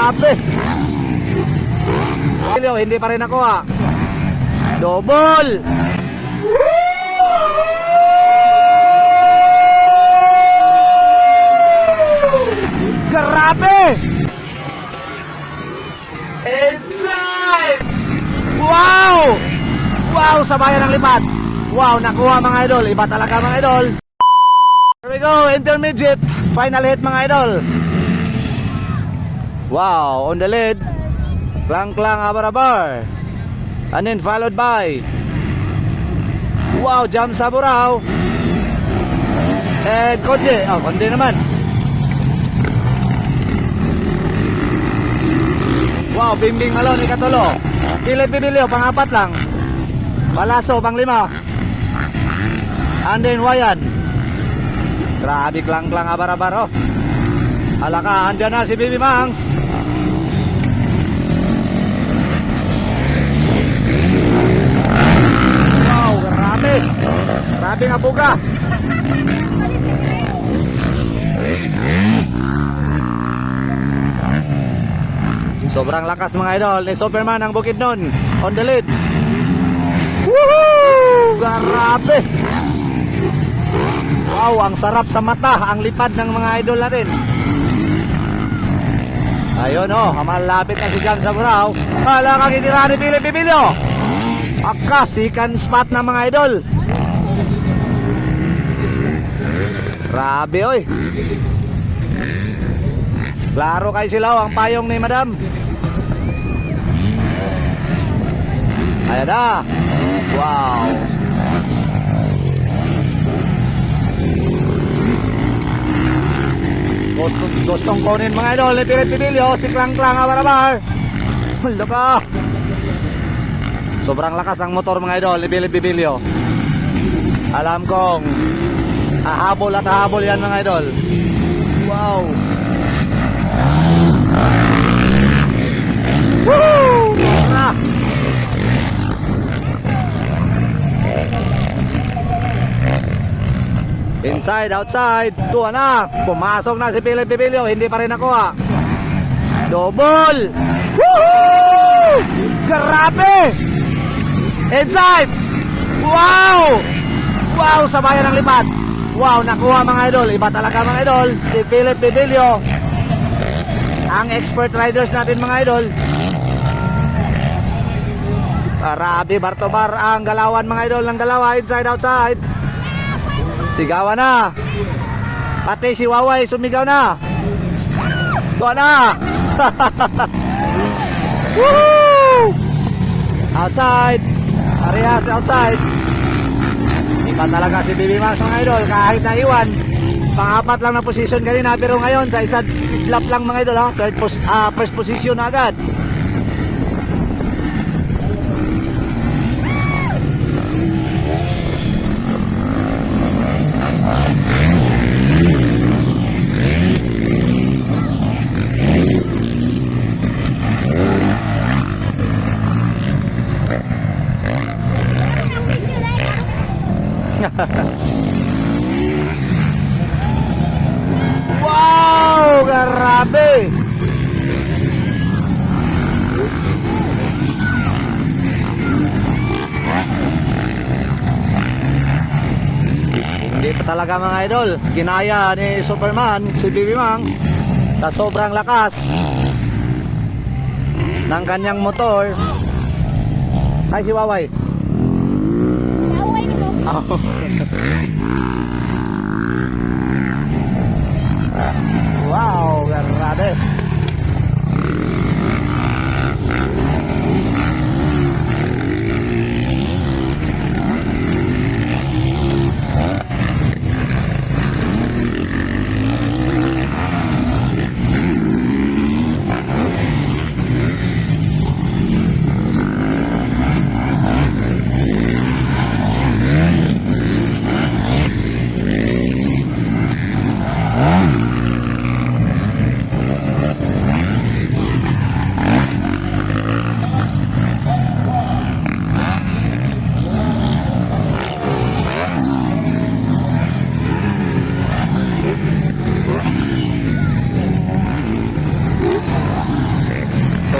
Grabe. Hindi pa rin nakuha. Double. Grabe. Inside. Wow. Wow, sabayan ng lipad. Wow, nakuha mga idol. Iba talaga mga idol. Here we go, intermediate. Final hit mga idol. Wow, on the lead. Klang-klang, abar-abar. And then followed by wow, jump sa buraw. And konti. Oh, konti naman. Wow, bimbing alon, ikatulo. Philip Bebillo, pang-apat lang. Palaso, pang-lima. And then Wayan. Grabe, klang-klang, abar-abar. Oh. Alaka, andyan na si Baby Mangs. Wow, grabe. Grabe nga buga. Sobrang lakas mga idol ni Superman ang Bukidnon on the lead. Woohoo! Grabe. Wow, ang sarap sa mata ang lipad ng mga idol natin. Ayun oh, malapit na si Jan sa buraw. Hala kang itira ni Philip Bebillo. Aka, second spot na mga idol. Grabe oy. Klaro kay silaw ang payong ni Madam. Ayan na. Wow. Gustong kunin mga idol ni Philip Bebillo. Si klang-klang abar-abar. Hulo ka. Sobrang lakas ang motor mga idol ni Philip Bebillo. Alam kong hahabol at hahabol yan mga idol. Wow. Woo! Ah. Inside, outside. Tuwa na. Pumasok na si Philip Bebillo. Hindi pa rin nakuha. Double. Woohoo! Grabe! Inside. Wow! Wow, sabayan ng lipad. Wow, nakuha mga idol. Iba talaga mga idol. Si Philip Bebillo. Ang expert riders natin mga idol. Grabe, bar-to-bar ang galawan mga idol ng dalawa. Inside, outside. Sigawan na. Pati si Waway sumigaw na. Tuwa na. Woo! Outside. Arias outside. Iba talaga si Baby Mangs mga idol. Kahit na iwan, pang-apat lang na position kanina. Pero ngayon sa isang lap lang mga idol ha. First position na agad. Wow, grabe. Hindi pa talaga mga idol ginaya ni Superman si Baby Mangs sa sobrang lakas ng kanyang motor. Ay si Waway. Wow, grabe.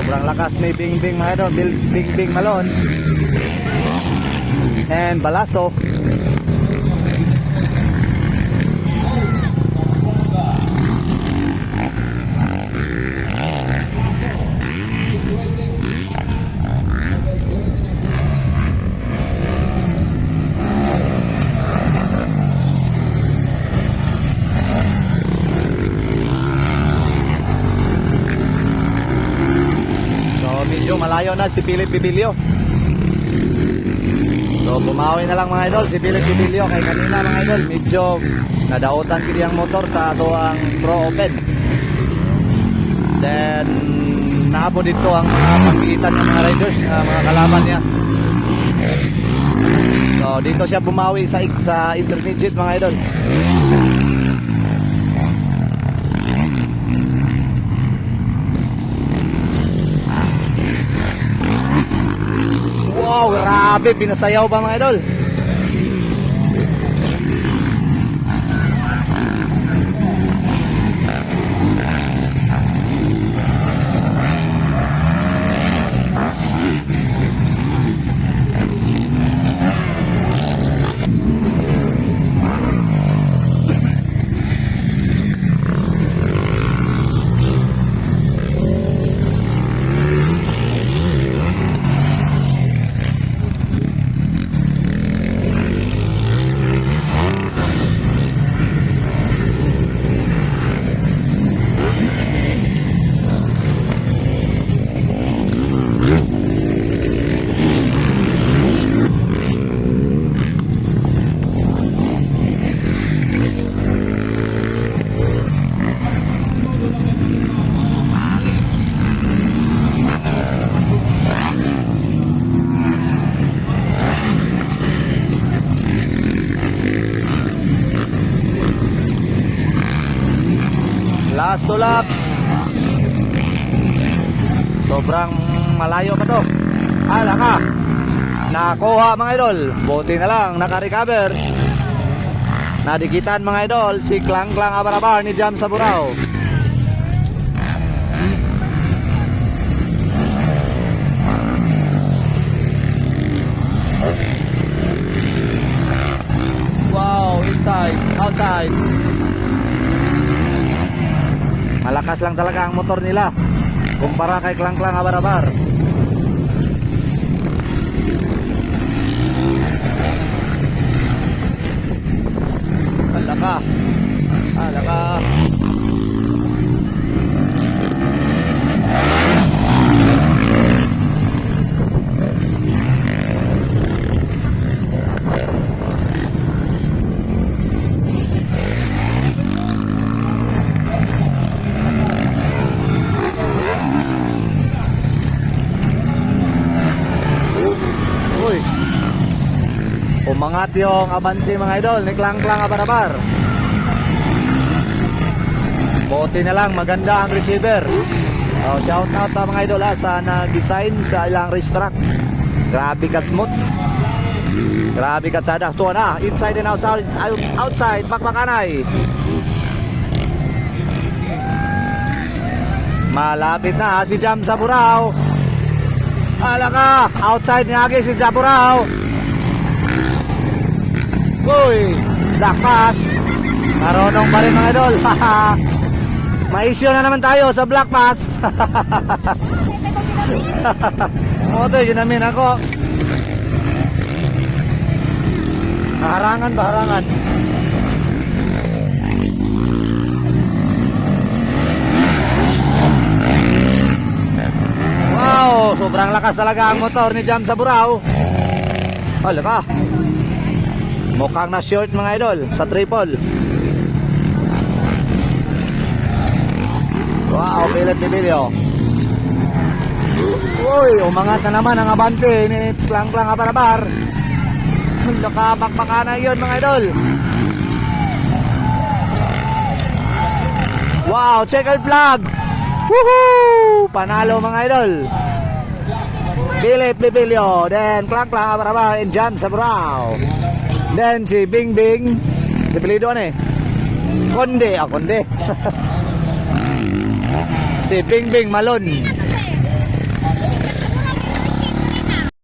Sobrang lakas ni Bing Bing mga idol. Bing Bing Malon. And Balaso. Medyo malayo na si Philip Bebillo. So bumawi na lang mga idol si Philip Bebillo. Kay kanina mga idol medyo nadautan kini ang motor sa ato ang pro open. Then naabo dito ang mga pagpitan ng mga riders, mga kalaban niya. So dito siya bumawi sa intermediate mga idol. Wow, grabe, pinasayaw ba mga idol? Last 2 laps. Sobrang malayo pa to. Ala ka. Nakuha mga idol. Buti na lang naka-recover. Nadikitan mga idol si Klang Klang Abarabar ni Jam sa Burao. Wow, inside, outside. Malakas lang talaga ang motor nila kumpara kay Klang Klang Abarabar. Alaka. Alaka. Umangat yung abante mga idol ni Klang Klang Abarabar. Buti na lang maganda ang receiver. Shout out sa mga idol sa na-design sa ilang racetrack. Grabe ka smooth. Grabe ka tsada. Tuwa na, inside and outside. Outside, bakbakanay. Malapit na si Jam sa Burao. Alaka, outside niya si Jam Burao. Uy, lakas. Marunong pa rin mga idol. Ma-issue na naman tayo sa Black Pass. Ito, yun namin ako. Harangan ba, harangan? Wow, sobrang lakas talaga ang motor ni Jam sa Burao. Hala ka. Mukhang na short mga idol sa triple. Wow, Philip Bebillo. Uy, umangat na naman ang abante ni Klang Klang Abarabar. Nakabakbaka na yun mga idol. Wow, checkered flag. Woohoo! Panalo mga idol. Philip Bebillo, then Klang Klang Abarabar and Jam sa Burao. Then si Bing Bing, si Pelido ano eh? Konde, Konde. Si Bing Bing Malon.